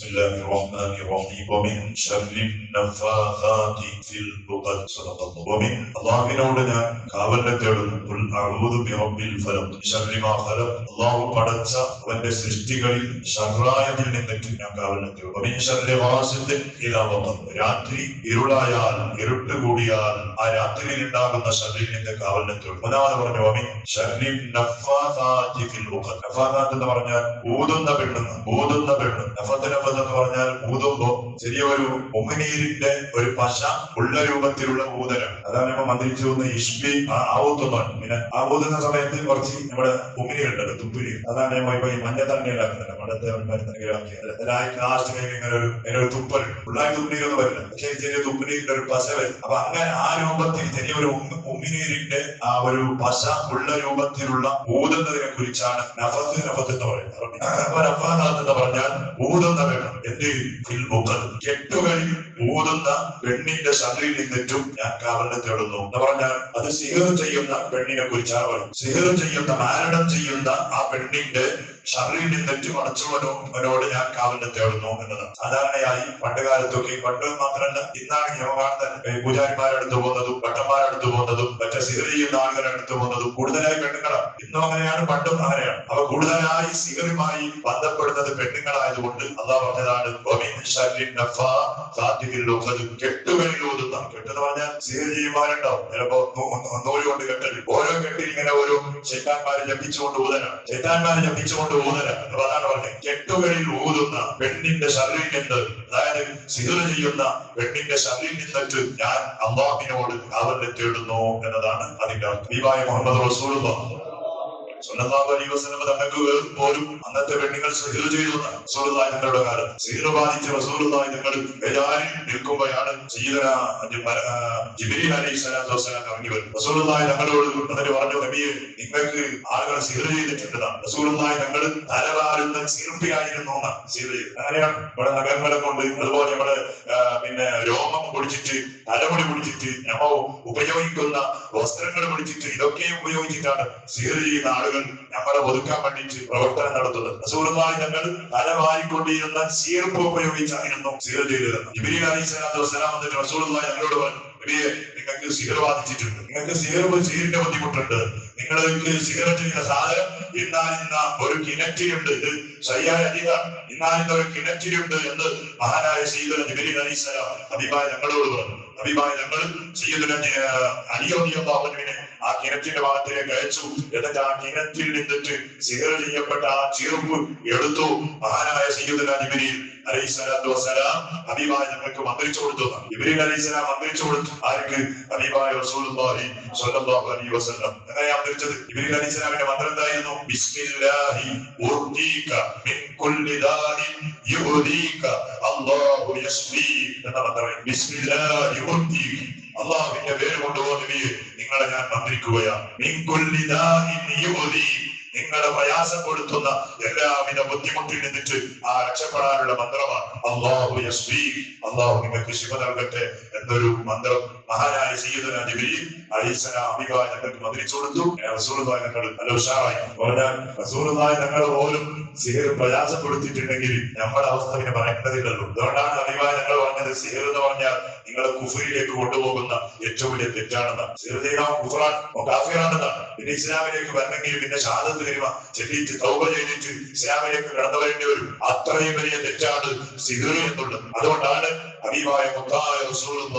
بسم الله الرحمن الرحيم ومن شر النفاثات في العقد صدق الله ومن അള്ളാഹുവിനോട് ഞാൻ കാവലിനെ തേടുന്നു ഖുൽ അഊദു ബിറബ്ബിൽ ഫലഖ് ശർരി മാ ഖലഖ് അള്ളാഹു പടച്ച അവന്റെ സൃഷ്ടികളിൽ ഷർറായതിൽ നിന്നിട്ട് ഞാൻ കാവലിനെ തേടുന്നു വമിൻ ശർരി ഗാസിഖിൻ ഇദാ വഖബ് രാത്രി ഇരുളായാൽ ഇരുട്ട് കൂടിയാൽ ആ രാത്രിയിൽ ഉണ്ടാകുന്ന ഷർറിൽ നിന്ന് കാവലിനെ തേടുന്നു ഒന്നാമത് പറഞ്ഞു വമിൻ ശർരി നഫാഥാതി ഫിൽ ഉഖദ് നഫാഥാത്ത് എന്ന് പറഞ്ഞാൽ ഊതുന്ന പെണ്ണ് നഫത്ത് എന്ന് പറഞ്ഞാൽ ഊതുമ്പോ ചെറിയൊരു ഉമിനീരിന്റെ ഒരു പശ ഉള്ള രൂപത്തിലുള്ള ഊതനം. അതാണ് നമ്മൾ മന്ത്രിച്ചു ഇഷ്ബി ആവുത്തുന്നുണ്ട്. പിന്നെ ആ ഊതുന്ന സമയത്ത് കുറച്ച് നമ്മുടെ ഉമിനീരുണ്ടല്ലോ, തുപ്പിനീർ. അതാണ് നമ്മൾ ഇപ്പൊ ഈ മഞ്ഞ തണ്ണിയിലാക്കുന്നില്ല, മടത്തെ ഇങ്ങനെ ഒരു തുപ്പൽ ഉള്ളായി തുപ്പിനീരൊന്നും വരില്ല, പക്ഷെ ചെറിയ തുപ്പിനീരിന്റെ ഒരു പശ വരും. അപ്പൊ അങ്ങനെ ആ രൂപത്തിൽ ചെറിയൊരു ഉമിനീരിന്റെ ആ ഒരു പശ ഉള്ള രൂപത്തിലുള്ള ഊതുന്നതിനെ കുറിച്ചാണ് നഫത്ത് എന്ന് പറയുന്നത്. അപ്പൊ നഫാത്ത് എന്ന് പറഞ്ഞാൽ ഊതുന്ന വേണം. എന്റെ കെട്ടുകളിൽ ഊതുന്ന പെണ്ണിന്റെ ഷർറിൽ നിന്നിട്ടും ഞാൻ കാവലിനെ തേടുന്നു എന്ന് പറഞ്ഞാൽ അത് സിഹർ ചെയ്യുന്ന പെണ്ണിനെ കുറിച്ചാണ് പറയുന്നത്. സിഹർ ചെയ്യുന്ന, മാരണം ചെയ്യുന്ന ആ പെണ്ണിന്റെ ഷർറിൽ നിന്നിട്ടും അടച്ചുവനോട് ഞാൻ കാവലിനെ തേടുന്നു എന്നതാണ്. സാധാരണയായി പണ്ട് കാലത്തൊക്കെ, പണ്ട് മാത്രമല്ല ഇന്നാണ് യോഗാർത്ഥൻ പൂജാരിമാരെടുത്ത് പോകുന്നതും ഭട്ടന്മാരെടുത്ത് പോകുന്നതും മറ്റേ സിഹർ ചെയ്യുന്ന ആളുകളെ എടുത്തു പോകുന്നതും കൂടുതലായി പെണ്ണുങ്ങളാണ്. ഇന്നും അങ്ങനെയാണ്, പണ്ടും അങ്ങനെയാണ്. അവ കൂടുതലായി സിഹറുമായി ബന്ധപ്പെടുന്നത് പെണ്ണുങ്ങളായതുകൊണ്ട് അള്ളാഹു പറഞ്ഞതാണ് കെട്ടുകളിൽ ഊതുന്ന. കെട്ടെന്ന് പറഞ്ഞാൽ സിഹർ ചെയ്യുമാരുണ്ടാവും, ചിലപ്പോ നൂല് കൊണ്ട് കെട്ടൽ. ഓരോ കെട്ടിൽ ഇങ്ങനെ ഓരോ ശൈത്താന്മാരെ ജപിച്ചുകൊണ്ട് ഊതലാണ്, അതാണ് പറഞ്ഞത്. കെട്ടുകളിൽ ഊതുന്ന പെണ്ണിന്റെ ഷർറിൽ നിന്ന്, അതായത് സിഹർ ചെയ്യുന്ന പെണ്ണിന്റെ ഷർറിൽ നിന്നിട്ട് ഞാൻ അല്ലാഹുവിനോട് കാവലിനെ തേടുന്നു എന്നതാണ് അതിന്റെ അർത്ഥം. മുഹമ്മദ് റസൂലുള്ളാഹി സ്വല്ലല്ലാഹു അലൈഹി വസല്ലം തങ്ങൾക്ക് പോലും അന്നത്തെ പെണ്ണുങ്ങൾ സിഹർ ചെയ്തു. റസൂലുള്ളാഹി തങ്ങളുടെ കാലം സിഹർ ബാധിച്ച റസൂലുള്ളാഹി തങ്ങൾ ബജാരിൽ നിൽക്കുമ്പോഴാണ് ജിബ്രീൽ അലൈഹിസ്സലാത്തു വസ്സലാം ഇറങ്ങി വരുന്നത്. റസൂലുള്ളാഹി തങ്ങളോട് പറഞ്ഞു, നബിയെ, നിങ്ങൾക്ക് ആളുകൾ സിഹർ ചെയ്തിട്ടുണ്ടെന്നാണ്. റസൂലുള്ളാഹി തങ്ങൾ തലവാരുന്ന ശില്പിയായിരുന്നു എന്നാണ്. സിഹർ ചെയ്ത് അങ്ങനെയാണ് നമ്മുടെ നഖങ്ങളെ കൊണ്ട്, അതുപോലെ നമ്മുടെ പിന്നെ രോമം പൊടിച്ചിട്ട്, തലമുടി പൊടിച്ചിട്ട്, നമ്മ ഉപയോഗിക്കുന്ന വസ്ത്രങ്ങൾ പൊടിച്ചിട്ട്, ഇതൊക്കെ ഉപയോഗിച്ചിട്ടാണ് സിഹർ ചെയ്യുന്ന ആളുകൾ നമ്മളെ ഒതുക്കാൻ വേണ്ടിയിട്ട് പ്രവർത്തനം നടത്തുന്നത്. റസൂലുള്ളാഹി തങ്ങൾ തലവാരിക്കൊണ്ടിരുന്ന സീർപ്പ് ഉപയോഗിച്ചായിരുന്നു സിഹർ ചെയ്തിരുന്നത്. ജിബ്രീൽ അലൈഹിസ്സലാത്തു വസ്സലാം വന്നിട്ട് റസൂലുള്ളാഹി തങ്ങളോട് പറഞ്ഞു, നബിയെ, നിങ്ങൾക്ക് സിഹർ ബാധിച്ചിട്ടുണ്ട്, നിങ്ങൾക്ക് സിഹറിന്റെ ബുദ്ധിമുട്ടുണ്ട്, നിങ്ങൾക്ക് സിഹർ ചെയ്യുന്ന സാധനം ഇന്ന ഒരു കിണറ്റിലുണ്ട്, ഇത് ശരിയായ അധികാരം, ഇന്ന ഒരു കിണറ്റിലുണ്ട് എന്ന് മഹാനായ സയ്യിദുനാ ജിബ്രീൽ അലൈഹിസ്സലാം ഹബീബായ ഞങ്ങളോട് പറഞ്ഞു. ഹബീബായ ഞങ്ങൾ സയ്യിദുനാ അലി റളിയല്ലാഹു അൻഹുവിനെ ആ കിണറ്റിന്റെ ഭാഗത്തിലേക്ക് അയച്ചു. എന്നിട്ട് ആ കിണറ്റിൽ നിന്നിട്ട് സിഹർ ചെയ്യപ്പെട്ട ആ ചെറുപ്പ് എടുത്തു മഹാനായ സയ്യിദുനാ ജിബ്രീൽ അലൈഹിസ്സലാത്തു വസ്സലാം ഹബീബായ ഞങ്ങൾക്ക് മന്ത്രിച്ചു കൊടുത്തു. ജിബ്രീൽ അലൈഹിസ്സലാം മന്ത്രിച്ചു കൊടുത്തു. ആർക്ക്? ഹബീബായ റസൂലുള്ളാഹി സ്വല്ലല്ലാഹു അലൈഹി വസല്ലം. എങ്ങനെയാ മന്ത്രിച്ചത്? ജിബ്രീൽ അലൈഹിസ്സലാമിന്റെ മന്ത്രം എന്തായിരുന്നു? ബിസ്മില്ലാഹി ഉർദീക മിൻ കുല്ലി ദാഇൻ യുഹദീക അല്ലാഹു യസ്ഫീ എന്ന മന്ത്രം. ബിസ്മില്ലാഹി ഉർദീക, അല്ലാഹുവിന്റെ പേര് കൊണ്ടുപോകുന്നവയെ നിങ്ങളെ ഞാൻ മന്ത്രിക്കുകയാണ്. മിൻ കുല്ലി ദാഇൻ യുഹദീക, നിങ്ങളെ പ്രയാസപ്പെടുത്തുന്ന എല്ലാവിധ ബുദ്ധിമുട്ടിൽ നിന്നിട്ട് ആ രക്ഷപ്പെടാനുള്ള മന്ത്രമാണ് അല്ലാഹു യസ്ഫീ, അല്ലാഹു നിങ്ങൾക്ക് ശിഫ നൽകട്ടെ എന്നൊരു മന്ത്രം മഹാനായ സയ്യിദുനാ ജിബ്രീൽ അലൈഹിസ്സലാം ഹബീബായ ഞങ്ങൾക്ക് മന്ത്രിച്ചു കൊടുത്തു. റസൂലുള്ളാഹി ഞങ്ങൾ നല്ല ഉഷാറായി പറഞ്ഞാൽ, റസൂലുള്ളാഹി ഞങ്ങൾ പോലും സിഹർ പ്രയാസപ്പെടുത്തിയിട്ടുണ്ടെങ്കിൽ നമ്മുടെ അവസ്ഥ പിന്നെ പറയേണ്ടതില്ലല്ലോ. അതുകൊണ്ടാണ് ഹബീബായ ഞങ്ങൾ പറഞ്ഞത്, സിഹർ എന്ന് പറഞ്ഞാൽ നിങ്ങളെ കുഫറിലേക്ക് കൊണ്ടുപോകുന്ന ഏറ്റവും വലിയ തെറ്റാണെന്നാണ്. സിഹർ ചെയ്യണം കുഫറാൻ കാഫിറാണെന്നാണ്. പിന്നെ ഇസ്ലാമിലേക്ക് വരണമെങ്കിൽ പിന്നെ ഷഹാദത്ത് കലിമ ചൊല്ലിയിട്ട് തൗബ ചെയ്തിട്ട് ഇസ്ലാമിലേക്ക് കടന്നു വരേണ്ടി വരും. അത്രയും വലിയ തെറ്റാണ് സിഹർ എന്നുള്ളത്. അതുകൊണ്ടാണ് ഹബീബായ മുത്തായ റസൂലുള്ളാഹി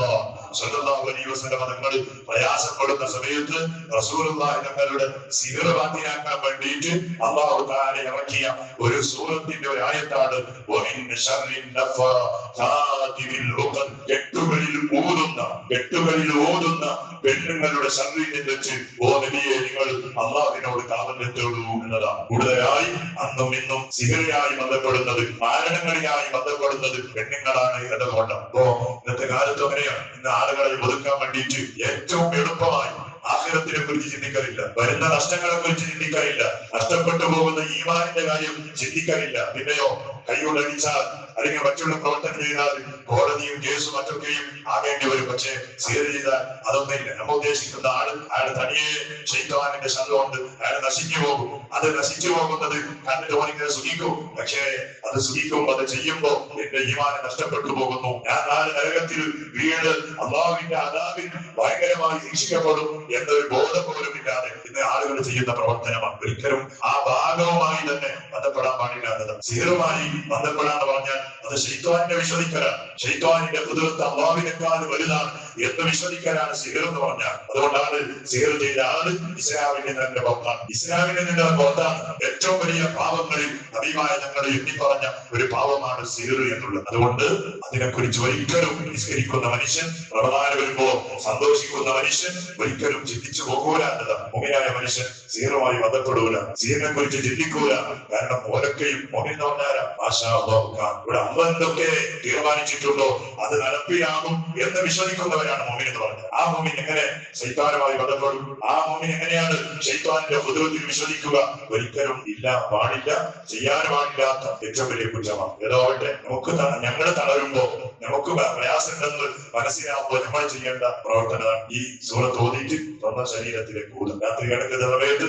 സ്വല്ലല്ലാഹു അലൈഹി വസല്ലം തങ്ങൾ പ്രയാസപ്പെടുന്ന സമയത്ത് റസൂലുള്ളാഹി തങ്ങളുടെ സിഹർ ബാത്തിലാക്കാൻ വേണ്ടിയിട്ട് അല്ലാഹു തആല ഇറക്കിയ ഒരു സൂറത്തിന്റെ ഒരു ആയത്താണ് വമിൻ ശർരിൻ നഫാഥാതി ഫിൽ ഉഖദ്. കെട്ടുകളിൽ ഓതുന്ന പെണ്ണുങ്ങളുടെ ഷർറിൽ നിന്നിട്ട് ഓ നബിയെ, നിങ്ങൾ അല്ലാഹുവിനോട് കാവലിനെ തേടൂ എന്നതാണ്. കൂടുതലായി അന്നും ഇന്നും സിഹറുമായി ബന്ധപ്പെടുന്നത്, മാരണങ്ങളിലായി ബന്ധപ്പെടുന്നത് പെണ്ണുങ്ങളാണ് എന്നതുകൊണ്ട്. അപ്പോ ഇന്നത്തെ കാലത്ത് അങ്ങനെയാണ്. ഇന്ന് ആളുകളെ ഒതുക്കാൻ വേണ്ടിയിട്ട് ഏറ്റവും എളുപ്പമായി ആഖിറത്തിനെ കുറിച്ച് ചിന്തിക്കാറില്ല, വരുന്ന നഷ്ടങ്ങളെ കുറിച്ച് ചിന്തിക്കാറില്ല, നഷ്ടപ്പെട്ടു പോകുന്ന ഈമാനിന്റെ കാര്യം ചിന്തിക്കാറില്ല. പിന്നെയോ കൈകൊണ്ടടിച്ചാൽ അല്ലെങ്കിൽ മറ്റുള്ള പ്രവർത്തനം ചെയ്താൽ കോടതിയും കേസും മറ്റൊക്കെയും ആകേണ്ടി വരും. പക്ഷേ സിഹർ ചെയ്താൽ അതൊന്നുമില്ല. നമ്മൾ ഉദ്ദേശിക്കുന്ന അയാൾ തനിയെ ശൈത്താനിന്റെ ശബ്ദം കൊണ്ട് അയാൾ നശിച്ചു പോകും. അത് നശിച്ചു പോകുന്നത് കണ്ടിട്ട് ഓനിങ്ങനെ സുഖിക്കും. പക്ഷേ അത് സുഖിക്കുമ്പോൾ അത് ചെയ്യുമ്പോ എന്റെ ഈമാനം നഷ്ടപ്പെട്ടു പോകുന്നു. ഞാൻ നാല് നരകത്തിൽ വീട് അള്ളാഹുവിന്റെ അദാബിൽ ഭയങ്കരമായി ശിക്ഷിക്കപ്പെടും എന്നൊരു ബോധം പോലും ഇല്ലാതെ ഇന്ന് ആളുകൾ ചെയ്യുന്ന പ്രവർത്തനമാണ്. ഒരിക്കലും ആ ഭാഗവുമായി തന്നെ ബന്ധപ്പെടാൻ പാടില്ലാത്തത്. സിഹറുമായി ബന്ധപ്പെടാന്ന് പറഞ്ഞാൽ അത് ശൈത്താനിനെ വിശ്വസിക്കലാണ്. ശൈത്താനിന്റെ കുതിർത്ത് അള്ളാഹുവിനേക്കാൾ വലുതാണ് എന്ന് വിശ്വസിക്കാനാണ് സിഹർ എന്ന് പറഞ്ഞാൽ. അതുകൊണ്ടാണ് സിഹർ ചെയ്ത ആള് ഇസ്ലാമിന്റെ തന്നെ പുറത്താണ്. ഇസ്ലാമിന്റെ തന്നെ പുറത്താണ്. ഏറ്റവും വലിയ പാവങ്ങളിൽ നബിമായ ഞങ്ങൾ എണ്ണി പറഞ്ഞ ഒരു പാവമാണ് സിഹർ എന്നുള്ളത്. അതുകൊണ്ട് അതിനെക്കുറിച്ച് ഒരിക്കലും നിസ്കരിക്കുന്ന മനുഷ്യൻ, റമദാൻ വരുമ്പോ സന്തോഷിക്കുന്ന മനുഷ്യൻ ഒരിക്കലും ചിന്തിച്ചു പോകൂല എന്നതാണ്. മുഖ്യനായ മനുഷ്യൻ സിഹറുമായി ബന്ധപ്പെടൂല, സിഹറിനെ കുറിച്ച് ചിന്തിക്കൂല. കാരണം ഓരൊക്കെയും മുഖ്യം പറഞ്ഞാൽ ഇവിടെ അമ്മ എന്തൊക്കെ തീരുമാനിച്ചിട്ടുണ്ടോ അത് നടപ്പിലാകും എന്ന് വിശ്വസിക്കുന്നവരാണ് മുഅ്മിൻ എന്ന് പറഞ്ഞത്. ആ മുഅ്മിൻ എങ്ങനെ ശൈത്താനുമായി ബന്ധപ്പെടും? ആ മുഅ്മിൻ എങ്ങനെയാണ് ശൈത്താന്റെ ഖുദ്റത്തിൽ വിശ്വസിക്കുക? ഒരിക്കലും ഇല്ല, പാടില്ല, ചെയ്യാൻ പാടില്ലാത്ത ഏറ്റവും വലിയ കുറ്റമാണ്. ഏതാവട്ടെ, നമുക്ക് ഞങ്ങൾ തളരുമ്പോ, നമുക്ക് പ്രയാസങ്ങൾ മനസ്സിലാകുമ്പോൾ നമ്മൾ ചെയ്യേണ്ട പ്രവർത്തനമാണ് ഈ സൂറത്ത് ഓതിയിട്ട് സ്വന്തം ശരീരത്തിലേക്ക് ഊതുക. രാത്രി കിടക്കുന്ന സമയത്ത്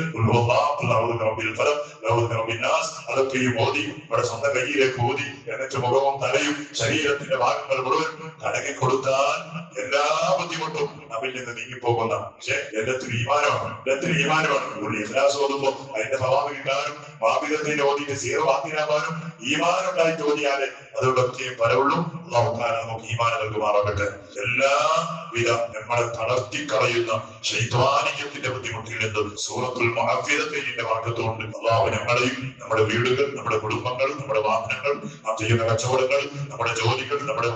അതൊക്കെയും ഓതി നമ്മുടെ സ്വന്തം കയ്യിലേക്ക് ഊതി എന്നിട്ട് മുഖവും തലയും ശരീരത്തിന്റെ ഭാഗങ്ങൾ മുഴുവൻ കടങ്ങി കൊടുത്താൽ എല്ലാ ബുദ്ധിമുട്ടും നമ്മിൽ നിന്ന് നീങ്ങിപ്പോകുന്ന. പക്ഷെ എല്ലാത്തിനും ഈമാനമാണ്. ഇഖ്ലാസ് ഓതുമ്പോ അതിന്റെ സ്വഭാവം കിട്ടാനും വാബിദത്തിന്റെ ഓതിയിട്ട് സീറോ ആക്കിനാവാനും ഈമാനുണ്ടായി തോന്നിയാലേ അതുകൊണ്ടൊക്കെയും പലവുള്ളൂ. നമുക്ക് ഈമാൻ നൽകുമാറാകട്ടെ. എല്ലാവിധ നമ്മളെ തളർത്തിക്കളയുന്ന ശൈത്വാനികത്തിന്റെ ബുദ്ധിമുട്ടിൽ നിന്ന് സൂറത്തുൽ മുഅവ്വിദത്തിന്റെ വർക്കത്തുകൊണ്ട് അല്ലാഹു നമ്മളെയും നമ്മുടെ വീടുകൾ, നമ്മുടെ കുടുംബങ്ങൾ, നമ്മുടെ വാഹനങ്ങൾ, നാം ചെയ്യുന്ന കച്ചവടങ്ങൾ, നമ്മുടെ ജോലികൾ, നമ്മുടെ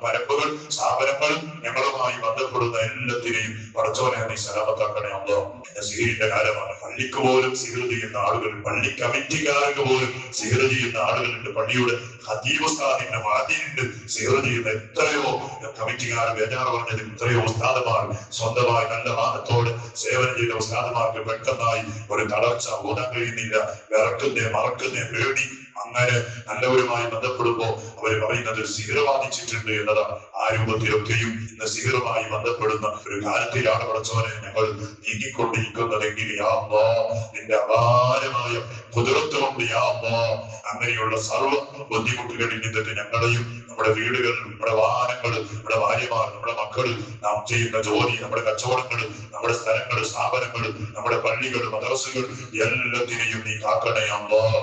പരമ്പുകൾ, സ്ഥാപനങ്ങൾ, ഞങ്ങളുമായി ബന്ധപ്പെടുന്ന എല്ലാത്തിനെയും പടച്ചവനെ നീ സലാമത്താക്കണേ. അല്ലാഹു സിഹറിന്റെ കാലമാണ്. പള്ളിക്ക് പോലും സിഹർ ചെയ്യുന്ന ആളുകൾ, പള്ളി കമ്മിറ്റിക്കാർക്ക് പോലും സിഹർ ചെയ്യുന്ന ആളുകളുണ്ട്. പള്ളിയുടെ ഖതീബ് ഉസ്താദിന്റെ മഅദീനിന്റെ സിഹർ ചെയ്യുന്ന എത്രയോ കമ്മിറ്റിക്കാർ ബേജാറ് പറഞ്ഞത് എത്രയോ ഉസ്താദുമാർ സ്വന്തമായി നല്ല മാനത്തോടെ സേവനം ചെയ്ത ഉസ്താദുമാർക്ക് പെട്ടെന്നായി ഒരു തളർച്ച ഓടാൻ കഴിയുന്നില്ല. വിറക്കുന്നേ, മറക്കുന്നേ, പേടി. അങ്ങനെ നല്ലവരുമായി ബന്ധപ്പെടുമ്പോ അവർ പറയുന്നത് സിഹർ ബാധിച്ചിട്ടുണ്ട് എന്നതാണ്. ആ രൂപത്തിലൊക്കെയും ഇന്ന് സിഹറുമായി ബന്ധപ്പെടുന്ന ഒരു കാലത്തിലാണ് പടച്ചവനെ ഞങ്ങൾ നീങ്ങിക്കൊണ്ടിരിക്കുന്നതെങ്കിൽ യാ അല്ലാഹ് നിന്റെ അപാരമായ ഖുദ്റത്ത് കൊണ്ട് യാ അല്ലാഹ് അങ്ങനെയുള്ള സർവ്വ ബുദ്ധിമുട്ടുകളിൽ നിന്നിട്ട് ഞങ്ങളെയും നമ്മുടെ വീടുകൾ, നമ്മുടെ വാഹനങ്ങൾ, നമ്മുടെ ഭാര്യമാർ, നമ്മുടെ മക്കൾ, നാം ചെയ്യുന്ന ജോലി, നമ്മുടെ കച്ചവടങ്ങൾ, നമ്മുടെ സ്ഥലങ്ങൾ, സ്ഥാപനങ്ങൾ, നമ്മുടെ പള്ളികൾ, മദ്രസകൾ എല്ലാത്തിനെയും നീ കാക്കണേ അല്ലാഹ്.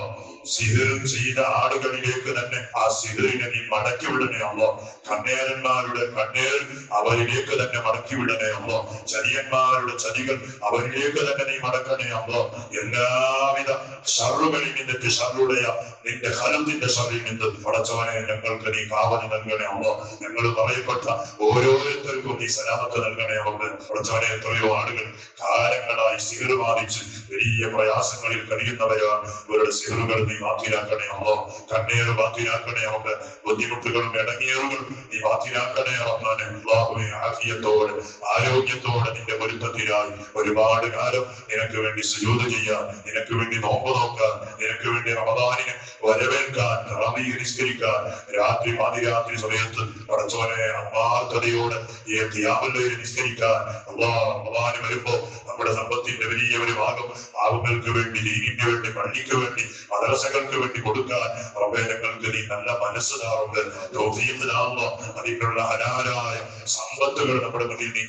സിഹർ ചെയ്ത ആളുകളിലേക്ക് തന്നെ ആ സിഹറിനെ നീ മടക്കി വിടണേ അല്ലാഹ്. കണ്ണേരന്മാരുടെ കണ്ണേർ അവരിലേക്ക് തന്നെ മടക്കി വിടണേ അല്ലാഹ്. ചതിയന്മാരുടെ ചതികൾ അവരിലേക്ക് തന്നെ നീ മടക്കണേ അല്ലാഹ്. എല്ലാവിധ ഷർറുകളിൽ നിന്നിട്ട് ഷർറുടയ നിന്റെ ഖലത്തിന്റെ ഷർറിൽ നിന്ന് പടച്ചവനെ ഞങ്ങൾക്ക് നീ കാവൽ നൽകണേ അല്ലാഹ്. ഞങ്ങൾ പറയപ്പെട്ട ഓരോരുത്തർക്കും നീ സലാമത്ത് നൽകണേ അല്ലാഹ്. പടച്ചവനെ എത്രയോ ആളുകൾ കാലങ്ങളായി സിഹർ ബാധിച്ച് വലിയ പ്രയാസങ്ങളിൽ കഴിയുന്നവരാണ്. ഇവരുടെ സിഹറുകൾ നീ ബാത്തിലാക്കണേ അല്ലാഹ്. കണ്ണേറ് ബാത്തിലാക്കണേ അല്ലാഹ്. ബുദ്ധിമുട്ടുകളും ഇടങ്ങേറുകളും നീ ബാത്തിലാക്കണേ റഹ്മാനെ. അല്ലാഹുവേ ആഫിയത്തോടെ ആരോഗ്യത്തോടെ നിന്റെ പൊരുത്തത്തിലായി ഒരുപാട് കാലം നിനക്ക് വേണ്ടി സുജൂദ് ചെയ്യാൻ, നിനക്ക് വേണ്ടി നോമ്പ് നോക്കാൻ, നിനക്ക് വേണ്ടി റമദാനിനെ വരവേൽക്കാൻ, തറാവീഹ് നിസ്കരിക്കാൻ, രാത്രി പാതിരാത്രി സമയത്ത് പടച്ചവനെ ആത്മാർത്ഥതയോടെ ഈ ഖിയാമുൽ ലൈൽ നിസ്കരിക്കാൻ അല്ലാഹ് റമദാൻ വരുമ്പോ നമ്മുടെ സമ്പത്തിന്റെ വലിയ ഒരു ഭാഗം പാവങ്ങൾക്ക് വേണ്ടി, ദീനിന് വേണ്ടി, പള്ളിക്ക് വേണ്ടി, മദ്രസകൾക്ക് വേണ്ടി കൊടുക്കാൻ റബ്ബേ ഞങ്ങൾക്ക് നീ നല്ല മനസ്സ് താറുണ്ട്. തൗഫീഖ് അല്ലാഹ്. അതിനുള്ള ഹലാലായ സമ്പത്തുകൾ നമ്മുടെ മുന്നിൽ നീ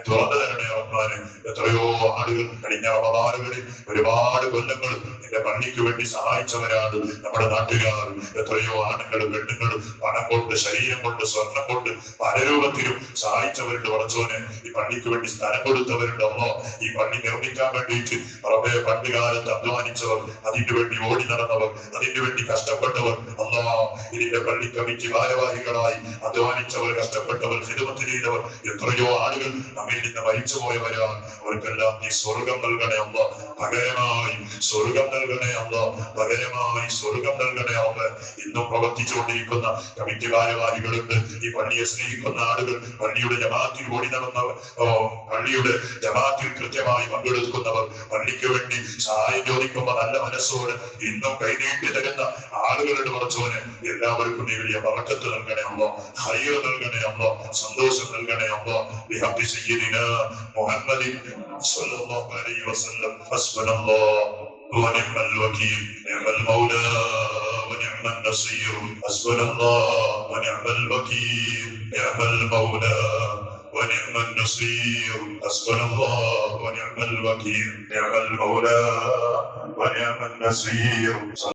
തുറന്നു തരണേ റഹ്മാനെ. എത്രയോ ആളുകൾ കഴിഞ്ഞ റമദാനുകളിൽ ഒരുപാട് കൊല്ലങ്ങൾ നിന്റെ പള്ളിക്ക് വേണ്ടി സഹായിച്ചവരാണ് നമ്മുടെ നാട്ടുകാർ. എത്രയോ ആണുങ്ങളും പെണ്ണുങ്ങളും പണം കൊണ്ട്, ശരീരം കൊണ്ട്, സ്വർണം കൊണ്ട് പല രൂപത്തിലും സഹായിച്ചവരുണ്ട്. പടച്ചോനെ ഈ പള്ളിക്ക് വേണ്ടി സ്ഥലം കൊടുത്തവരുണ്ട്. അമ്മോ ഈ പള്ളി നിർമ്മിക്കാൻ വേണ്ടിയിട്ട് റബ്ബേ പണ്ട് കാലത്ത് അധ്വാനിച്ചവർ, അതിനു വേണ്ടി ഓടി നടന്നവർ, അതിനു വേണ്ടി കഷ്ടപ്പെട്ടവർ, അല്ലാഹ് ഇതിന്റെ പള്ളി കമ്മിറ്റി ഭാരവാഹികളായി അധ്വാനിച്ചവർ, കഷ്ടപ്പെട്ടവർ, ഖിദ്മത്ത് ചെയ്തവർ എത്രയോ ആളുകൾ നമ്മിൽ നിന്ന് മരിച്ചുപോയവരാണ്. അവർക്കെല്ലാം നീ സ്വർഗം നൽകണേ അല്ലാഹ്. പകരമായി സ്വർഗം നൽകണേ അല്ലാഹ്. പകരമായി സ്വർഗം നൽകണേ അല്ലാഹ്. ഇന്നും പ്രവർത്തിച്ചുകൊണ്ടിരിക്കുന്ന കമ്മിറ്റി ഭാരവാഹികളുണ്ട്. ഈ പള്ളിയെ സ്നേഹിക്കുന്ന ആളുകൾ, പള്ളിയുടെ ജമാഅത്തിൽ ഓടി നടന്നവർ, പള്ളിയുടെ ജമാഅത്തിൽ കൃത്യമായി പങ്കെടുക്കുന്നവർ, പള്ളിക്ക് വേണ്ടി സഹായം ചോദിക്കുമ്പോൾ നല്ല മനസ്സോടെ ഇന്നും കൈനീട്ടി തികഞ്ഞ ആളുകളുടെ പടച്ചോനെ എല്ലാവർക്കും നീ വലിയ ബറക്കത്ത് നൽകണേ അല്ലാ, ഖൈർ നൽകണേ അല്ലാ, സന്തോഷം നൽകണേ അല്ലാ. ബിഹഖി സയ്യിദിനാ മുഹമ്മദിൻ സ്വല്ലല്ലാഹു അലൈഹി വസല്ലം. ഹസ്ബനല്ലാഹ് ونعم الوكيل، نعم المولى ونعم النصير. حسبنا الله ونعم الوكيل، نعم المولى ونعم النصير. حسبنا الله ونعم الوكيل، نعم المولى ونعم النصير.